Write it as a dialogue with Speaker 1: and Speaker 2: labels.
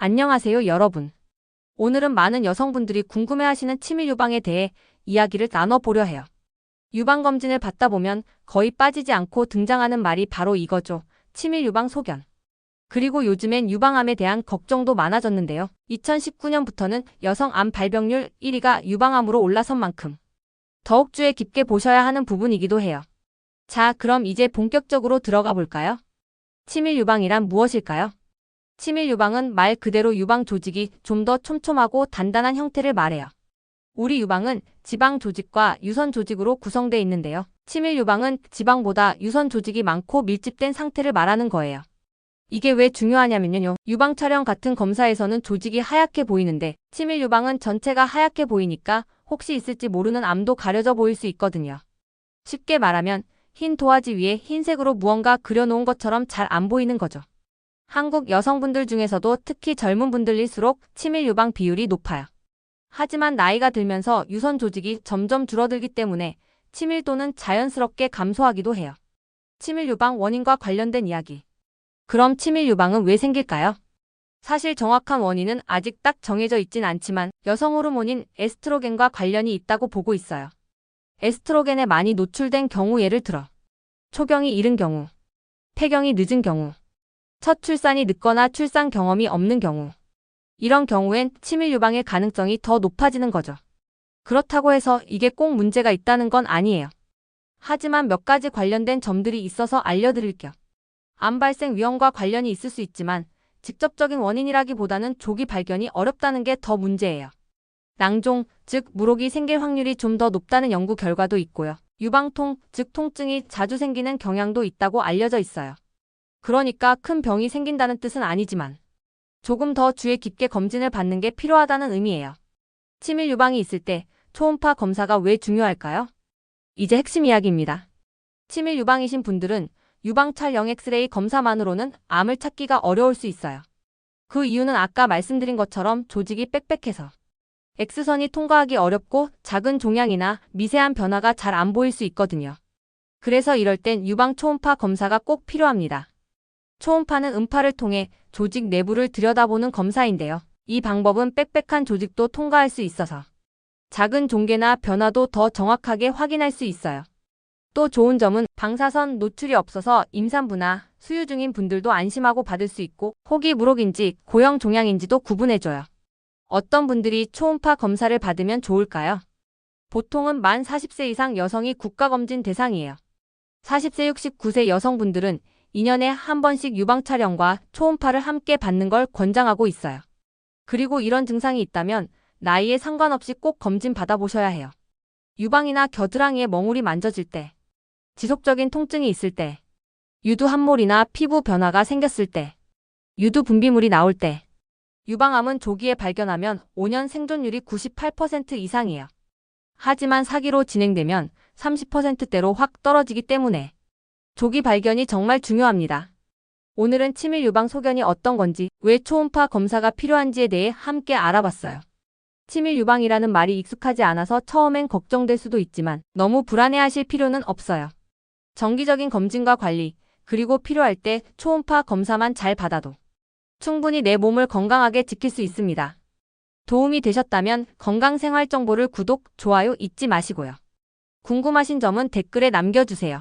Speaker 1: 안녕하세요, 여러분. 오늘은 많은 여성분들이 궁금해하시는 치밀 유방에 대해 이야기를 나눠보려 해요. 유방검진을 받다 보면 거의 빠지지 않고 등장하는 말이 바로 이거죠. 치밀 유방 소견. 그리고 요즘엔 유방암에 대한 걱정도 많아졌는데요. 2019년부터는 여성 암 발병률 1위가 유방암으로 올라선 만큼 더욱 주의 깊게 보셔야 하는 부분이기도 해요. 자, 그럼 이제 본격적으로 들어가 볼까요? 치밀 유방이란 무엇일까요? 치밀 유방은 말 그대로 유방 조직이 좀 더 촘촘하고 단단한 형태를 말해요. 우리 유방은 지방 조직과 유선 조직으로 구성되어 있는데요. 치밀 유방은 지방보다 유선 조직이 많고 밀집된 상태를 말하는 거예요. 이게 왜 중요하냐면요. 유방 촬영 같은 검사에서는 조직이 하얗게 보이는데 치밀 유방은 전체가 하얗게 보이니까 혹시 있을지 모르는 암도 가려져 보일 수 있거든요. 쉽게 말하면 흰 도화지 위에 흰색으로 무언가 그려놓은 것처럼 잘 안 보이는 거죠. 한국 여성분들 중에서도 특히 젊은 분들일수록 치밀 유방 비율이 높아요. 하지만 나이가 들면서 유선 조직이 점점 줄어들기 때문에 치밀도는 자연스럽게 감소하기도 해요. 치밀 유방 원인과 관련된 이야기. 그럼 치밀 유방은 왜 생길까요? 사실 정확한 원인은 아직 딱 정해져 있진 않지만 여성 호르몬인 에스트로겐과 관련이 있다고 보고 있어요. 에스트로겐에 많이 노출된 경우, 예를 들어 초경이 이른 경우, 폐경이 늦은 경우, 첫 출산이 늦거나 출산 경험이 없는 경우, 이런 경우엔 치밀 유방의 가능성이 더 높아지는 거죠. 그렇다고 해서 이게 꼭 문제가 있다는 건 아니에요. 하지만 몇 가지 관련된 점들이 있어서 알려드릴게요. 암 발생 위험과 관련이 있을 수 있지만 직접적인 원인이라기보다는 조기 발견이 어렵다는 게 더 문제예요. 낭종, 즉 물혹이 생길 확률이 좀 더 높다는 연구 결과도 있고요. 유방통, 즉 통증이 자주 생기는 경향도 있다고 알려져 있어요. 그러니까 큰 병이 생긴다는 뜻은 아니지만 조금 더 주의 깊게 검진을 받는 게 필요하다는 의미예요. 치밀 유방이 있을 때 초음파 검사가 왜 중요할까요? 이제 핵심 이야기입니다. 치밀 유방이신 분들은 유방 촬영 엑스레이 검사만으로는 암을 찾기가 어려울 수 있어요. 그 이유는 아까 말씀드린 것처럼 조직이 빽빽해서 X선이 통과하기 어렵고 작은 종양이나 미세한 변화가 잘 안 보일 수 있거든요. 그래서 이럴 땐 유방 초음파 검사가 꼭 필요합니다. 초음파는 음파를 통해 조직 내부를 들여다보는 검사인데요. 이 방법은 빽빽한 조직도 통과할 수 있어서 작은 종괴나 변화도 더 정확하게 확인할 수 있어요. 또 좋은 점은 방사선 노출이 없어서 임산부나 수유 중인 분들도 안심하고 받을 수 있고 혹이 물혹인지 고형 종양인지도 구분해줘요. 어떤 분들이 초음파 검사를 받으면 좋을까요? 보통은 만 40세 이상 여성이 국가검진 대상이에요. 40세, 69세 여성분들은 2년에 한 번씩 유방 촬영과 초음파를 함께 받는 걸 권장하고 있어요. 그리고 이런 증상이 있다면 나이에 상관없이 꼭 검진 받아보셔야 해요. 유방이나 겨드랑이에 멍울이 만져질 때, 지속적인 통증이 있을 때, 유두 함몰이나 피부 변화가 생겼을 때, 유두 분비물이 나올 때, 유방암은 조기에 발견하면 5년 생존율이 98% 이상이에요. 하지만 사기로 진행되면 30%대로 확 떨어지기 때문에 조기 발견이 정말 중요합니다. 오늘은 치밀 유방 소견이 어떤 건지, 왜 초음파 검사가 필요한지에 대해 함께 알아봤어요. 치밀 유방이라는 말이 익숙하지 않아서 처음엔 걱정될 수도 있지만 너무 불안해하실 필요는 없어요. 정기적인 검진과 관리, 그리고 필요할 때 초음파 검사만 잘 받아도 충분히 내 몸을 건강하게 지킬 수 있습니다. 도움이 되셨다면 건강생활 정보를 구독, 좋아요 잊지 마시고요. 궁금하신 점은 댓글에 남겨주세요.